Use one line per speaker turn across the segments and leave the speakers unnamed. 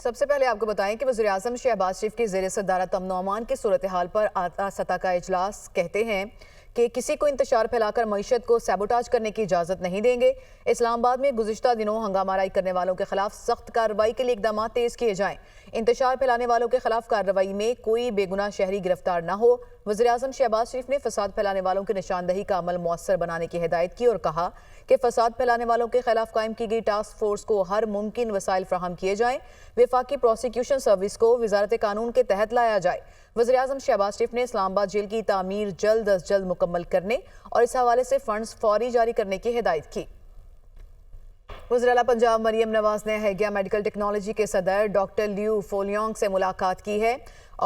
سب سے پہلے آپ کو بتائیں کہ وزیراعظم شہباز شریف کی زیر صدارت امن و امان کی صورتحال پر اعلیٰ سطح کا اجلاس کہتے ہیں کہ کسی کو انتشار پھیلا کر معیشت کو سیبوٹاج کرنے کی اجازت نہیں دیں گے۔ اسلام آباد میں گزشتہ دنوں ہنگامہ آرائی کرنے والوں کے خلاف سخت کارروائی کے لیے اقدامات تیز کیے جائیں۔ انتشار پھیلانے والوں کے خلاف کارروائی میں کوئی بے گناہ شہری گرفتار نہ ہو۔ وزیراعظم شہباز شریف نے فساد پھیلانے والوں کی نشاندہی کا عمل مؤثر بنانے کی ہدایت کی اور کہا کہ فساد پھیلانے والوں کے خلاف قائم کی گئی ٹاسک فورس کو ہر ممکن وسائل فراہم کیے جائیں۔ وفاقی پروسیکیوشن سروس کو وزارت قانون کے تحت لایا جائے۔ وزیراعظم شہباز شریف نے اسلام آباد جیل کی تعمیر جلد از جلد مکمل کرنے اور اس حوالے سے فنڈز فوری جاری کرنے کی ہدایت کی۔ وزیر اعلیٰ پنجاب مریم نواز نے ہیگیا میڈیکل ٹیکنالوجی کے صدر ڈاکٹر لیو فولونگ سے ملاقات کی ہے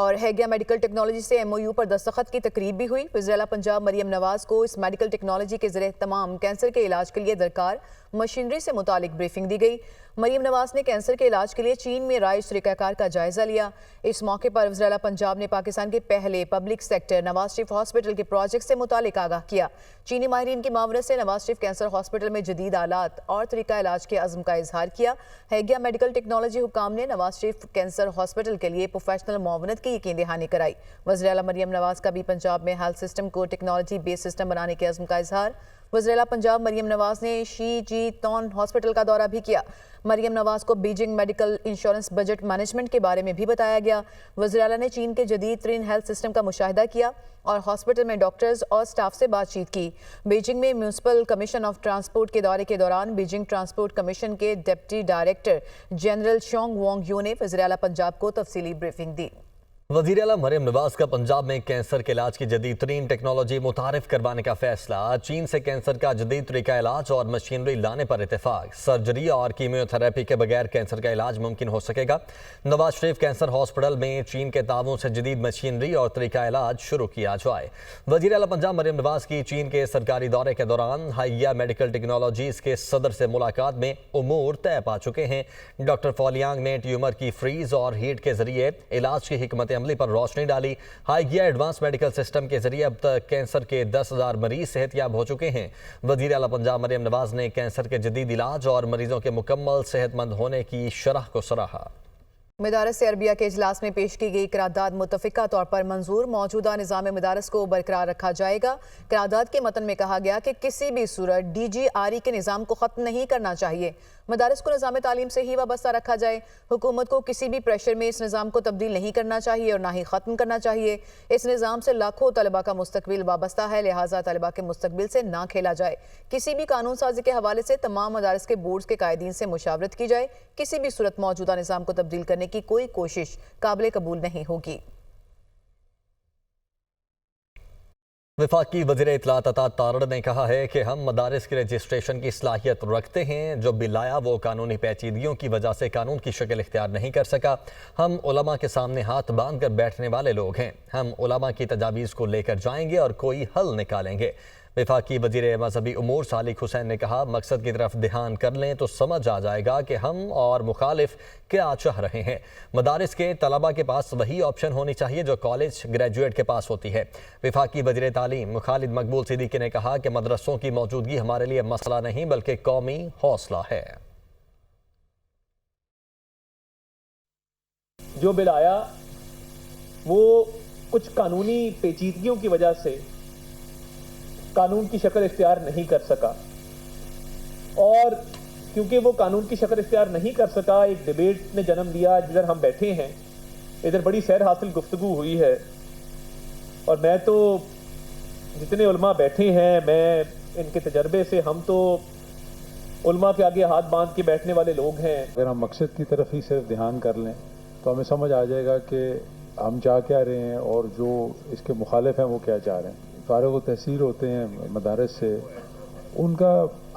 اور ہیگیا میڈیکل ٹیکنالوجی سے ایم او یو پر دستخط کی تقریب بھی ہوئی۔ وزیر اعلیٰ پنجاب مریم نواز کو اس میڈیکل ٹیکنالوجی کے ذریعے تمام کینسر کے علاج کے لیے درکار مشینری سے متعلق بریفنگ دی گئی۔ مریم نواز نے کینسر کے علاج کے لیے چین میں رائج طریقہ کار کا جائزہ لیا۔ اس موقع پر وزیر اعلیٰ پنجاب نے پاکستان کے پہلے public sector Nawaz Sharif hospital کے پروجیکٹ سے متعلق آگاہ کیا۔ چینی ماہرین کی معاونت سے نواز شریف کینسر ہاسپٹل میں جدید آلات اور طریقہ علاج کے عزم کا اظہار کیا۔ ہیگیا میڈیکل ٹیکنالوجی حکام نے نواز شریف کینسر ہاسپٹل کے لیے پروفیشنل معاونت کی یقین دہانی کرائی۔ وزیر اعلیٰ مریم نواز کا بھی پنجاب میں ہیلتھ سسٹم کو ٹیکنالوجی بیس سسٹم بنانے کے عزم کا اظہار۔ وزیر اعلیٰ پنجاب مریم نواز نے شی جی تون ہاسپٹل کا دورہ بھی کیا۔ مریم نواز کو Beijing medical insurance budget management کے بارے میں بھی بتایا گیا۔ وزیر اعلیٰ نے چین کے جدید ترین ہیلتھ سسٹم کا مشاہدہ کیا اور ہاسپٹل میں ڈاکٹرز اور سٹاف سے بات چیت کی۔ بیجنگ میں میونسپل کمیشن آف ٹرانسپورٹ کے دورے کے دوران بیجنگ ٹرانسپورٹ کمیشن کے deputy director general Xiong Wang Yu نے وزیر اعلیٰ پنجاب کو تفصیلی بریفنگ دی۔
وزیر اعلیٰ مریم نواز کا پنجاب میں کینسر کے علاج کی جدید ترین ٹیکنالوجی متعارف کروانے کا فیصلہ۔ چین سے کینسر کا جدید طریقہ علاج اور مشینری لانے پر اتفاق۔ سرجری اور کیمیو تھراپی کے بغیر کینسر کا علاج ممکن ہو سکے گا۔ نواز شریف کینسر ہاسپٹل میں چین کے تعاون سے جدید مشینری اور طریقہ علاج شروع کیا جائے۔ وزیر اعلیٰ پنجاب مریم نواز کی چین کے سرکاری دورے کے دوران ہیگیا میڈیکل ٹیکنالوجیز کے صدر سے ملاقات میں امور طے پا چکے ہیں۔ ڈاکٹر فولونگ نے ٹیومر کی فریز اور ہیٹ کے ذریعے علاج کی حکمت عملی پر روشنی ڈالی۔ ہیگیا ایڈوانس میڈیکل سسٹم کے ذریعے اب تک کینسر کے 10,000 مریض صحت یاب ہو چکے ہیں۔ وزیر اعلیٰ پنجاب مریم نواز نے کینسر کے جدید علاج اور مریضوں کے مکمل صحت مند ہونے کی شرح کو سراہا۔
مدارس عربیہ کے اجلاس میں پیش کی گئی قرارداد متفقہ طور پر منظور۔ موجودہ نظام مدارس کو برقرار رکھا جائے گا۔ قرارداد کے متن میں کہا گیا کہ کسی بھی صورت ڈی جی آر ای کے نظام کو ختم نہیں کرنا چاہیے۔ مدارس کو نظام تعلیم سے ہی وابستہ رکھا جائے۔ حکومت کو کسی بھی پریشر میں اس نظام کو تبدیل نہیں کرنا چاہیے اور نہ ہی ختم کرنا چاہیے۔ اس نظام سے لاکھوں طلبہ کا مستقبل وابستہ ہے، لہٰذا طلبہ کے مستقبل سے نہ کھیلا جائے۔ کسی بھی قانون سازی کے حوالے سے تمام مدارس کے بورڈز کے قائدین سے مشاورت کی جائے۔ کسی بھی صورت موجودہ نظام کو تبدیل کرنے کی کوئی کوشش قابل قبول نہیں ہوگی۔
وفاقی وزیر اطلاعات عطا تارڑ نے کہا ہے کہ ہم مدارس کی رجسٹریشن کی صلاحیت رکھتے ہیں۔ جو بل آیا وہ قانونی پیچیدگیوں کی وجہ سے قانون کی شکل اختیار نہیں کر سکا۔ ہم علماء کے سامنے ہاتھ باندھ کر بیٹھنے والے لوگ ہیں۔ ہم علماء کی تجاویز کو لے کر جائیں گے اور کوئی حل نکالیں گے۔ وفاقی وزیر مذہبی امور صالح حسین نے کہا مقصد کی طرف دھیان کر لیں تو سمجھ آ جائے گا کہ ہم اور مخالف کیا چاہ رہے ہیں۔ مدارس کے طلبہ کے پاس وہی آپشن ہونی چاہیے جو کالج گریجویٹ کے پاس ہوتی ہے۔ وفاقی وزیر تعلیم خالد مقبول صدیقی نے کہا کہ مدرسوں کی موجودگی ہمارے لیے مسئلہ نہیں بلکہ قومی حوصلہ ہے۔
جو بل آیا وہ کچھ قانونی پیچیدگیوں کی وجہ سے قانون کی شکل اختیار نہیں کر سکا، اور کیونکہ وہ قانون کی شکل اختیار نہیں کر سکا ایک ڈیبیٹ نے جنم دیا جدھر ہم بیٹھے ہیں۔ ادھر بڑی سیر حاصل گفتگو ہوئی ہے اور میں تو جتنے علماء بیٹھے ہیں میں ان کے تجربے سے ہم تو علماء کے آگے ہاتھ باندھ کے بیٹھنے والے لوگ ہیں۔
اگر ہم مقصد کی طرف ہی صرف دھیان کر لیں تو ہمیں سمجھ آ جائے گا کہ ہم چاہ کیا رہے ہیں اور جو اس کے مخالف ہیں وہ کیا چاہ رہے ہیں۔ فارغ و تحصیل ہوتے ہیں مدارس سے، ان کا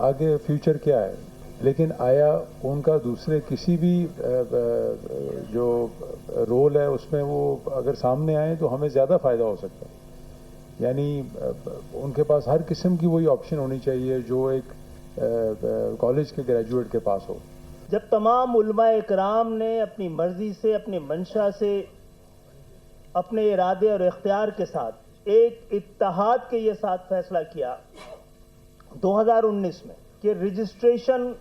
آگے فیوچر کیا ہے، لیکن آیا ان کا دوسرے کسی بھی جو رول ہے اس میں وہ اگر سامنے آئیں تو ہمیں زیادہ فائدہ ہو سکتا ہے۔ یعنی ان کے پاس ہر قسم کی وہی آپشن ہونی چاہیے جو ایک کالج کے گریجویٹ کے پاس ہو۔
جب تمام علماء اکرام نے اپنی مرضی سے، اپنی منشا سے، اپنے ارادے اور اختیار کے ساتھ ایک اتحاد کے یہ ساتھ فیصلہ کیا 2019 میں کہ رجسٹریشن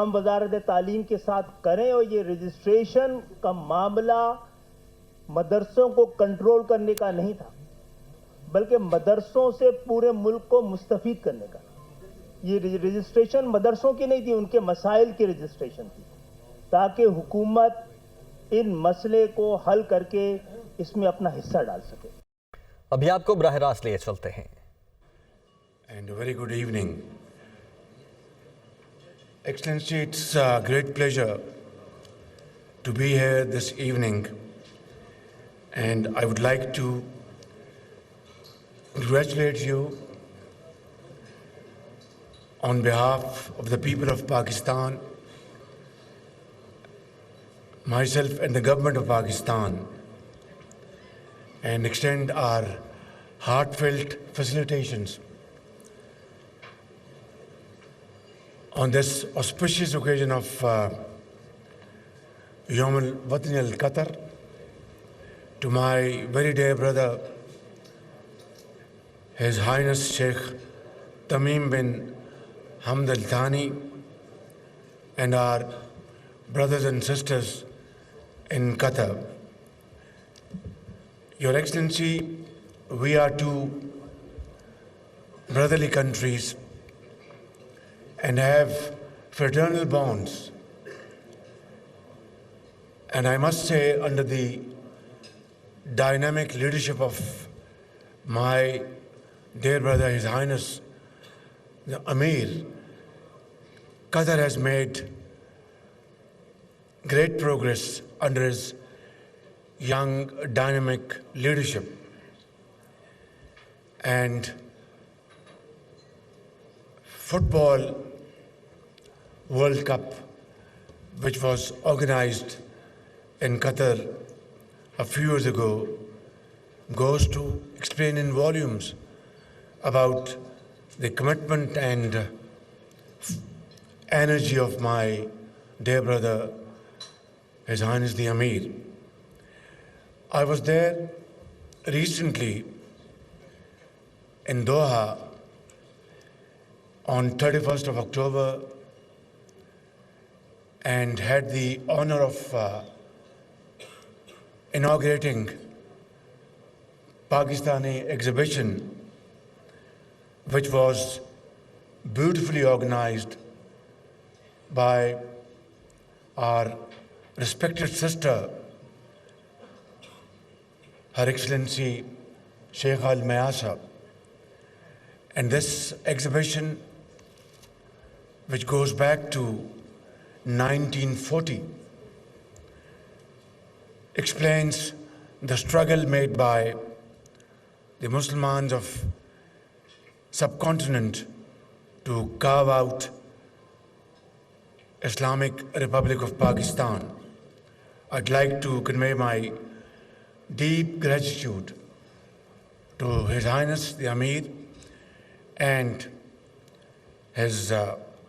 ہم وزارت تعلیم کے ساتھ کریں, اور یہ رجسٹریشن کا معاملہ مدرسوں کو کنٹرول کرنے کا نہیں تھا, بلکہ مدرسوں سے پورے ملک کو مستفید کرنے کا. یہ رجسٹریشن مدرسوں کی نہیں تھی, ان کے مسائل کی رجسٹریشن تھی, تاکہ حکومت ان مسئلے کو حل کر کے اس میں اپنا حصہ ڈال سکے.
ابھی آپ کو براہ راست لیے چلتے ہیں.
And a very good evening. Excellency, it's a great pleasure to be here this evening, and I would like to congratulate you on behalf of the people of Pakistan, myself and the government of Pakistan, and extend our heartfelt felicitations on this auspicious occasion of Yawm al-Watan al-Qatar to my very dear brother, His Highness Sheikh Tamim bin Hamd Al Thani, and our brothers and sisters in Qatar. Your Excellency, we are two brotherly countries and have fraternal bonds. And I must say, under the dynamic leadership of my dear brother, His Highness the Amir, Qatar has made great progress under his young, dynamic leadership. And Football World Cup, which was organized in Qatar a few years ago, goes to explain in volumes about the commitment and energy of my dear brother, His Highness the Amir. I was there recently in Doha on 31st of October and had the honor of inaugurating Pakistani exhibition, which was beautifully organized by our respected sister, Her Excellency Sheikh Al Mayasa. And this exhibition, which goes back to 1940, explains the struggle made by the Muslims of subcontinent to carve out Islamic Republic of Pakistan. I'd like to convey my deep gratitude to His Highness the Amir and his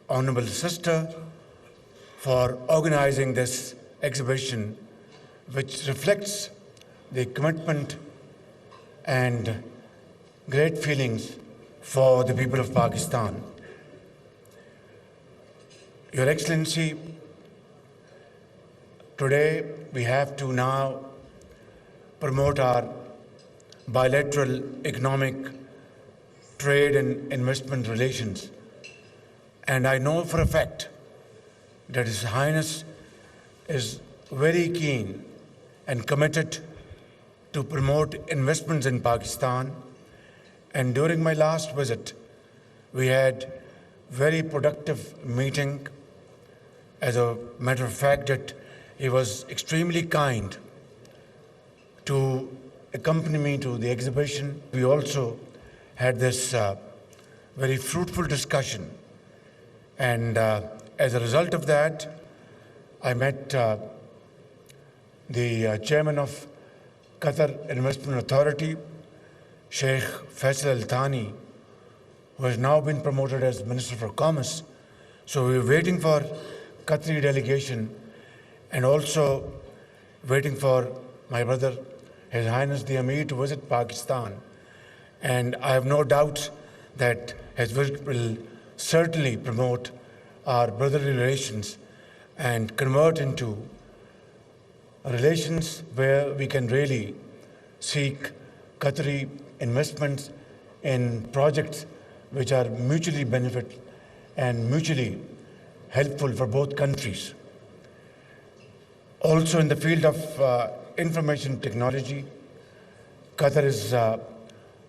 honorable sister for organizing this exhibition, which reflects the commitment and great feelings for the people of Pakistan. Your Excellency, today we have to now promote our bilateral economic, trade and investment relations. And I know for a fact that His Highness is very keen and committed to promote investments in Pakistan. And during my last visit, we had very productive meeting. As a matter of fact, that he was extremely kind to accompany me to the exhibition. We also had this very fruitful discussion. And as a result of that, I met the chairman of Qatar Investment Authority, Sheikh Faisal Al Thani, who has now been promoted as Minister for Commerce. So we were waiting for Qatari delegation and also waiting for my brother, His Highness the Amir, to visit Pakistan. And I have no doubt that his visit will certainly promote our brotherly relations and convert into relations where we can really seek Qatari investments in projects which are mutually benefit and mutually helpful for both countries. Also in the field of information technology, Qatar is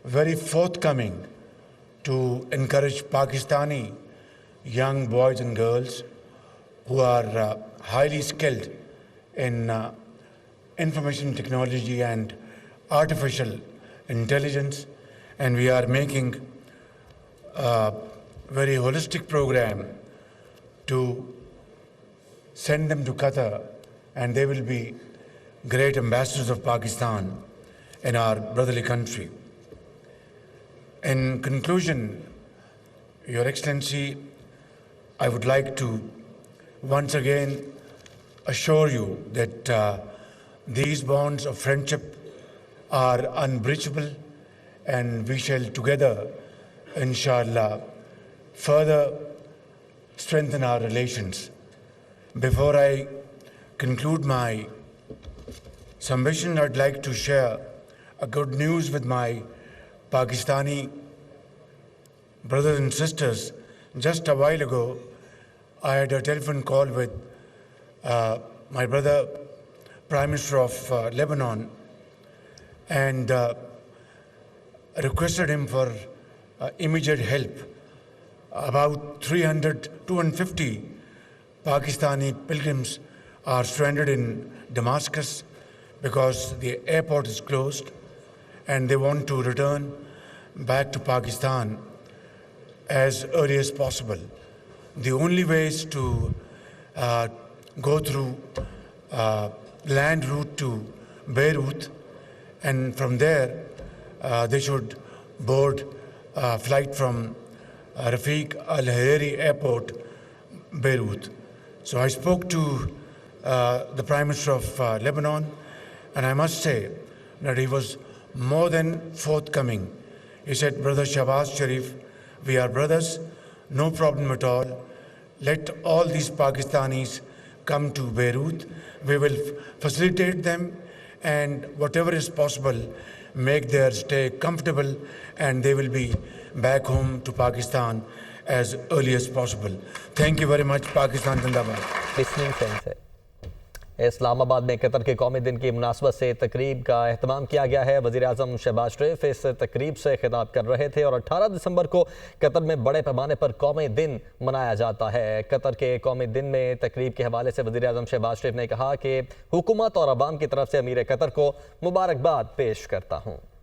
very forthcoming to encourage Pakistani young boys and girls who are highly skilled in information technology and artificial intelligence, and we are making a very holistic program to send them to Qatar, and they will be great ambassadors of Pakistan in our brotherly country. In conclusion, Your Excellency, I would like to once again assure you that these bonds of friendship are unbreachable, and we shall together, inshallah, further strengthen our relations. Before I conclude my submission, I'd like to share a good news with my Pakistani brothers and sisters. Just a while ago, I had a telephone call with my brother, Prime Minister of Lebanon, and requested him for immediate help. About 250 Pakistani pilgrims are stranded in Damascus because the airport is closed, and they want to return back to Pakistan as early as possible. The only way is to go through land route to Beirut, and from there they should board a flight from Rafiq Al-Hariri Airport, Beirut. So I spoke to the Prime Minister of Lebanon, and I must say that he was more than forthcoming. He said, Brother Shahbaz Sharif, we are brothers, no problem at all. Let all these Pakistanis come to Beirut. We will facilitate them, and whatever is possible, make their stay comfortable, and they will be back home to Pakistan as early as possible. Thank you very much. Pakistan Zindabad.
Listening sense है। इस्लामाबाद में Qatar के कौमी दिन की मुनासबत से तकरीब का अहतमाम किया गया है। वज़ीर आज़म शहबाज शरीफ इस तकरीब से खिताब कर रहे थे, और 18 दिसंबर को कतर में बड़े पैमाने पर कौमी दिन मनाया जाता है। कतर के कौमी दिन में तकरीब के हवाले से वज़ीर आज़म शहबाज शरीफ ने कहा कि हुकूमत और अवाम की तरफ से अमीर कतर को मुबारकबाद पेश करता हूँ।